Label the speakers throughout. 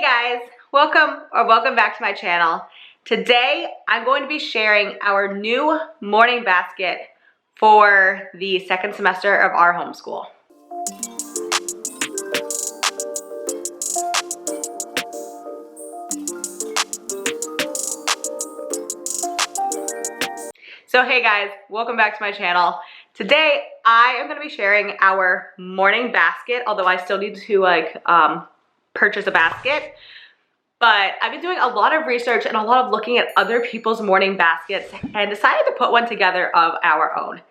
Speaker 1: guys, welcome back to my channel. Today I'm going to be sharing our new morning basket for the second semester of our homeschool. So hey guys, welcome back to my channel. Today I am going to be sharing our morning basket, although I still need to purchase a basket. But I've been doing a lot of research and a lot of looking at other people's morning baskets and decided to put one together of our own.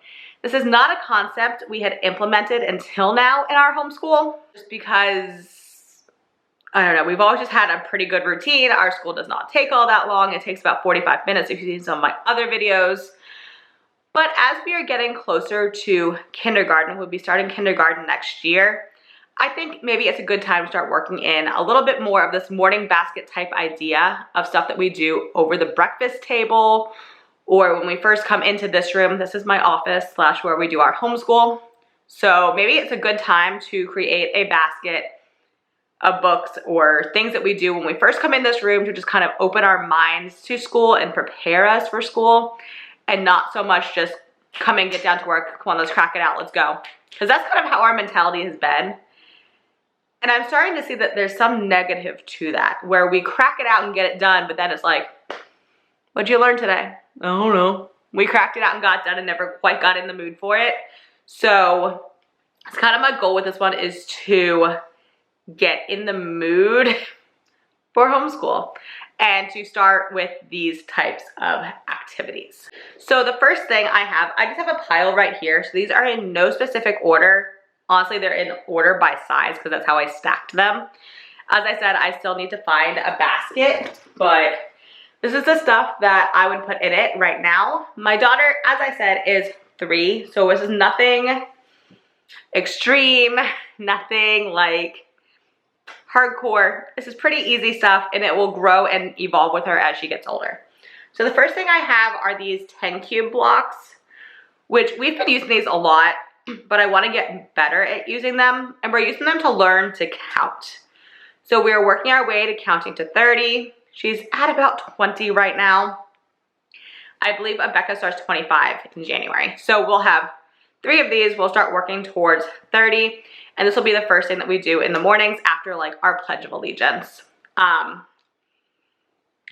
Speaker 1: This is not a concept we had implemented until now in our homeschool, just because, I don't know, we've always just had a pretty good routine. Our school does not take all that long. It takes about 45 minutes if you've seen some of my other videos. But as we are getting closer to kindergarten, we'll be starting kindergarten next year, I think maybe it's a good time to start working in a little bit more of this morning basket type idea of stuff that we do over the breakfast table, or when we first come into this room. This is my office / where we do our homeschool. So maybe it's a good time to create a basket of books or things that we do when we first come in this room to just kind of open our minds to school and prepare us for school, and not so much just come in, get down to work, come on, let's crack it out, let's go. Because that's kind of how our mentality has been. And I'm starting to see that there's some negative to that, where we crack it out and get it done, but then it's like, what'd you learn today? I don't know. We cracked it out and got done and never quite got in the mood for it. So it's kind of my goal with this one, is to get in the mood for homeschool and to start with these types of activities. So the first thing I just have a pile right here. So these are in no specific order. Honestly, they're in order by size because that's how I stacked them. As I said, I still need to find a basket, but this is the stuff that I would put in it right now. My daughter, as I said, is 3, so this is nothing extreme, nothing like hardcore. This is pretty easy stuff, and it will grow and evolve with her as she gets older. So the first thing I have are these 10 cube blocks, which we've been using these a lot, but I want to get better at using them, and we're using them to learn to count. So we're working our way to counting to 30. She's at about 20 right now. I believe Becca starts 25 in January. So we'll have 3 of these. We'll start working towards 30, and this will be the first thing that we do in the mornings after like our Pledge of Allegiance. Because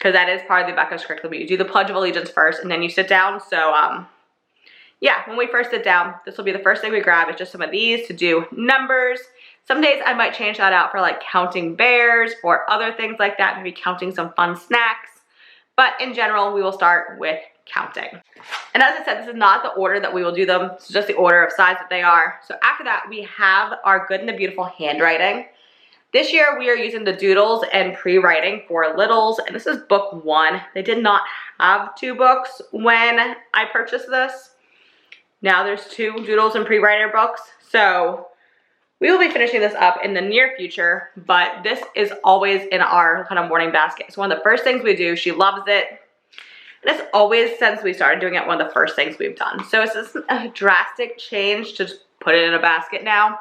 Speaker 1: that is part of the Becca's curriculum. You do the Pledge of Allegiance first, and then you sit down. So yeah, when we first sit down, this will be the first thing we grab. It's just some of these to do numbers. Some days I might change that out for like counting bears or other things like that, maybe counting some fun snacks. But in general, we will start with counting. And as I said, this is not the order that we will do them. It's just the order of size that they are. So after that, we have our Good and the Beautiful handwriting. This year, we are using the Doodles and pre-writing for littles, and this is book 1. They did not have 2 books when I purchased this. Now there's 2 Doodles and pre-writer books, so we will be finishing this up in the near future, but this is always in our kind of morning basket. It's one of the first things we do. She loves it. And it's always, since we started doing it, one of the first things we've done. So it's just a drastic change to just put it in a basket now,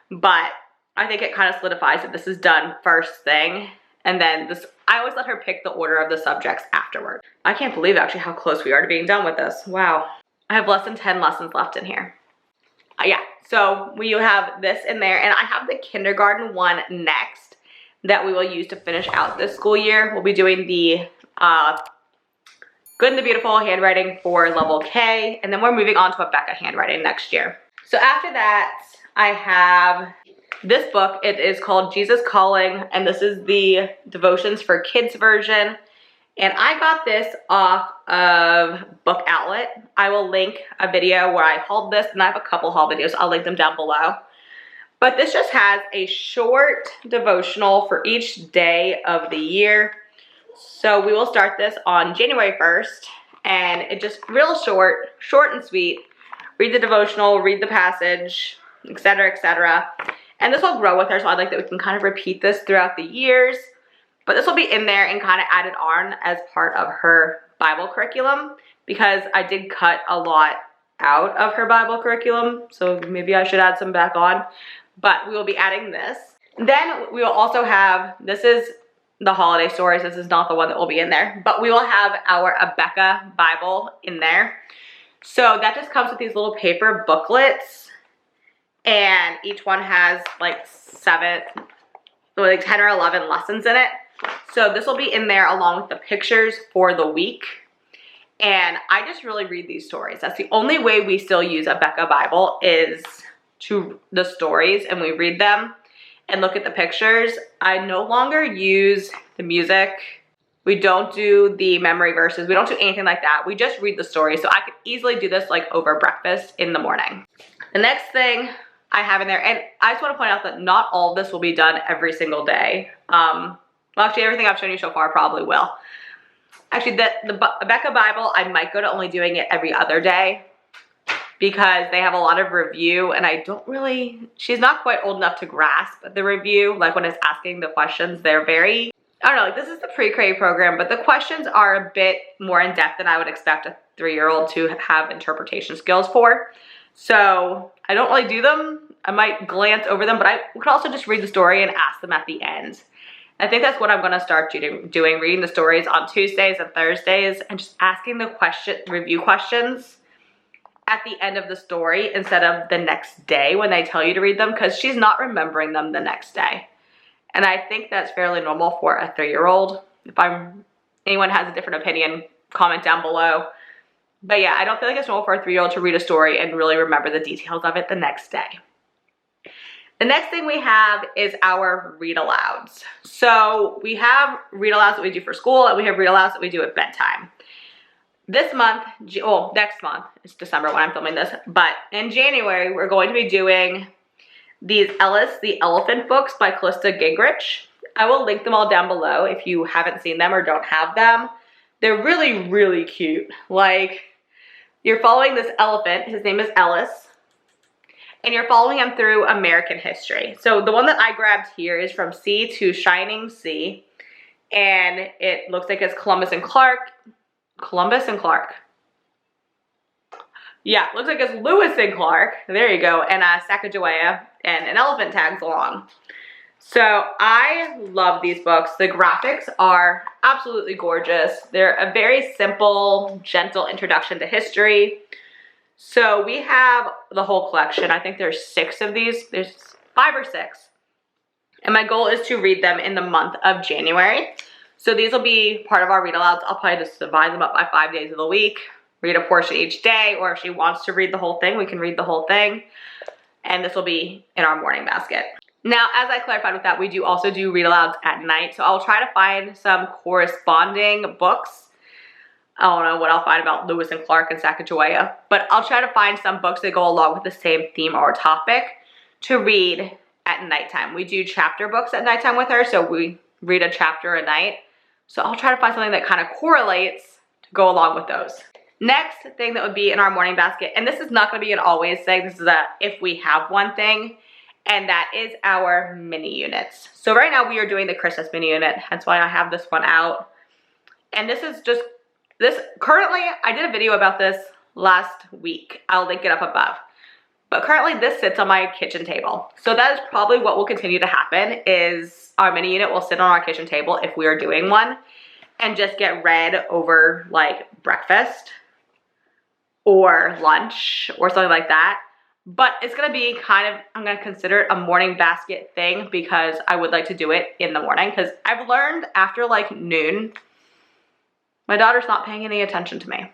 Speaker 1: but I think it kind of solidifies that this is done first thing, and then this, I always let her pick the order of the subjects afterward. I can't believe actually how close we are to being done with this. Wow. I have less than 10 lessons left in here. Yeah, so we have this in there, and I have the kindergarten one next that we will use to finish out this school year. We'll be doing the Good and the Beautiful handwriting for level K, and then we're moving on to a Becca handwriting next year. So after that, I have this book. It is called Jesus Calling, and this is the Devotions for Kids version. And I got this off of Book Outlet. I will link a video where I hauled this, and I have a couple haul videos. I'll link them down below. But this just has a short devotional for each day of the year. So we will start this on January 1st, and it just real short and sweet. Read the devotional, read the passage, etc., etc. And this will grow with her, so I'd like that we can kind of repeat this throughout the years. But this will be in there and kind of added on as part of her Bible curriculum, because I did cut a lot out of her Bible curriculum, so maybe I should add some back on. But we will be adding this. Then we will also have, this is the holiday stories. This is not the one that will be in there, but we will have our Abeka Bible in there. So that just comes with these little paper booklets, and each one has like 10 or 11 lessons in it. So this will be in there along with the pictures for the week. And I just really read these stories. That's the only way we still use Abeka Bible, is to the stories, and we read them and look at the pictures. I no longer use the music. We don't do the memory verses. We don't do anything like that. We just read the story. So I could easily do this like over breakfast in the morning. The next thing I have in there, and I just want to point out that not all of this will be done every single day. Well, actually everything I've shown you so far probably will. Actually, the Abeka Bible, I might go to only doing it every other day because they have a lot of review, and I don't really, she's not quite old enough to grasp the review. Like when it's asking the questions, they're very, I don't know, like this is the pre-K program, but the questions are a bit more in depth than I would expect a 3-year-old to have interpretation skills for. So I don't really do them. I might glance over them, but I could also just read the story and ask them at the end. I think that's what I'm going to start doing, reading the stories on Tuesdays and Thursdays and just asking the review questions at the end of the story instead of the next day when they tell you to read them, because she's not remembering them the next day. And I think that's fairly normal for a 3-year-old. If anyone has a different opinion, comment down below. But yeah, I don't feel like it's normal for a 3-year-old to read a story and really remember the details of it the next day. The next thing we have is our read-alouds. So we have read-alouds that we do for school, and we have read-alouds that we do at bedtime. This month, well, next month, it's December when I'm filming this, but in January, we're going to be doing these Ellis, the Elephant books by Calista Gingrich. I will link them all down below if you haven't seen them or don't have them. They're really, really cute. Like, you're following this elephant, his name is Ellis, and you're following him through American history. So the one that I grabbed here is From Sea to Shining Sea, and it looks like it's Columbus and Clark. Yeah, looks like it's Lewis and Clark. There you go. And Sacagawea, and an elephant tags along. So I love these books. The graphics are absolutely gorgeous. They're a very simple, gentle introduction to history. So we have the whole collection. I think there's 6 of these. There's 5 or 6. And my goal is to read them in the month of January. So these will be part of our read-alouds. I'll probably just divide them up by 5 days of the week, read a portion each day, or if she wants to read the whole thing, we can read the whole thing. And this will be in our morning basket. Now, as I clarified with that, we do also do read-alouds at night. So I'll try to find some corresponding books. I don't know what I'll find about Lewis and Clark and Sacagawea, but I'll try to find some books that go along with the same theme or topic to read at nighttime. We do chapter books at nighttime with her, so we read a chapter a night. So I'll try to find something that kind of correlates to go along with those. Next thing that would be in our morning basket, and this is not going to be an always thing, this is a if we have one thing, and that is our mini units. So right now we are doing the Christmas mini unit, hence why I have this one out. And this is just, currently, I did a video about this last week. I'll link it up above. But currently this sits on my kitchen table. So that is probably what will continue to happen, is our mini unit will sit on our kitchen table if we are doing one and just get read over like breakfast or lunch or something like that. But it's going to be kind of, I'm going to consider it a morning basket thing because I would like to do it in the morning, because I've learned after like noon, my daughter's not paying any attention to me.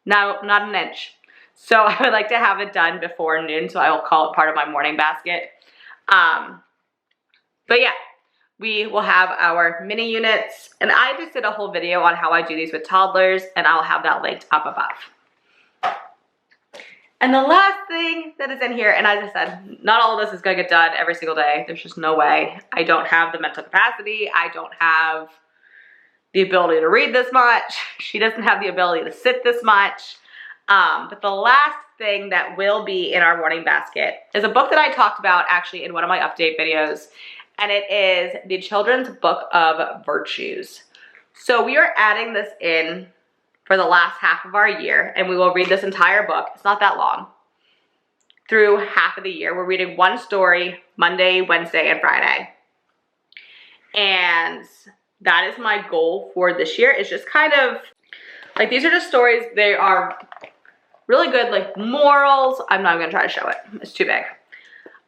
Speaker 1: No, not an inch. So I would like to have it done before noon, so I will call it part of my morning basket. But yeah, we will have our mini units, and I just did a whole video on how I do these with toddlers, and I'll have that linked up above. And the last thing that is in here, and as I said, not all of this is going to get done every single day. There's just no way. I don't have the mental capacity. I don't have the ability to read this much. She doesn't have the ability to sit this much. But the last thing that will be in our morning basket is a book that I talked about actually in one of my update videos, and it is the Children's Book of Virtues. So we are adding this in for the last half of our year, and we will read this entire book. It's not that long. Through half of the year, we're reading one story Monday, Wednesday, and Friday. And and that is my goal for this year. It's just kind of like, these are just stories. They are really good, like morals. I'm not gonna try to show it, it's too big.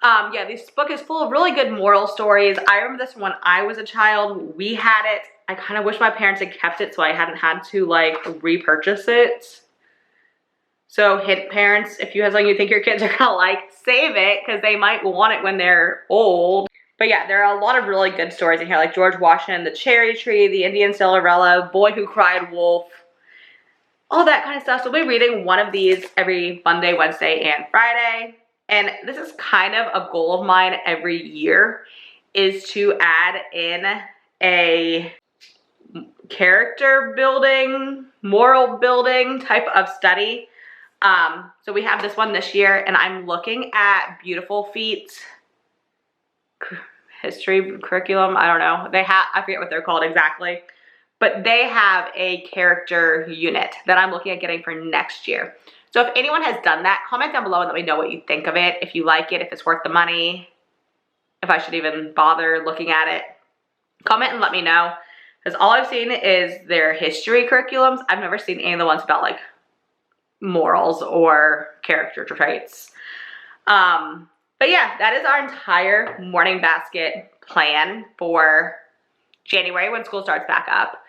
Speaker 1: Yeah, this book is full of really good moral stories. I remember this when I was a child. We had it. I kind of wish my parents had kept it so I hadn't had to like repurchase it. So hint, parents, if you have something you think your kids are gonna like, save it, because they might want it when they're old. But yeah, there are a lot of really good stories in here, like George Washington, the Cherry Tree, the Indian Cinderella, Boy Who Cried Wolf, all that kind of stuff. So we'll be reading one of these every Monday, Wednesday, and Friday. And this is kind of a goal of mine every year, is to add in a character building, moral building type of study. So we have this one this year, and I'm looking at Beautiful Feet history curriculum. I don't know. They have, I forget what they're called exactly, but they have a character unit that I'm looking at getting for next year. So if anyone has done that, comment down below and let me know what you think of it. If you like it, if it's worth the money, if I should even bother looking at it. Comment and let me know. Because all I've seen is their history curriculums. I've never seen any of the ones about like morals or character traits. But yeah, that is our entire morning basket plan for January when school starts back up.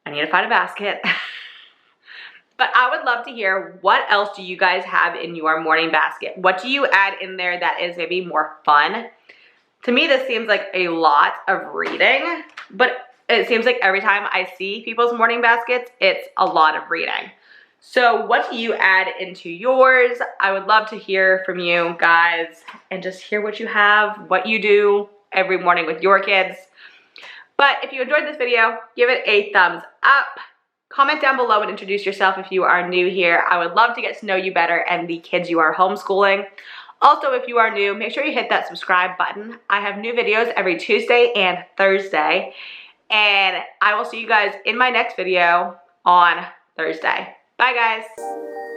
Speaker 1: I need to find a basket. But I would love to hear, what else do you guys have in your morning basket? What do you add in there that is maybe more fun? To me, this seems like a lot of reading, but it seems like every time I see people's morning baskets, it's a lot of reading. So what do you add into yours? I would love to hear from you guys and just hear what you have, what you do every morning with your kids. But if you enjoyed this video, give it a thumbs up. Comment down below and introduce yourself if you are new here. I would love to get to know you better and the kids you are homeschooling. Also, if you are new, make sure you hit that subscribe button. I have new videos every Tuesday and Thursday. And I will see you guys in my next video on Thursday. Bye, guys.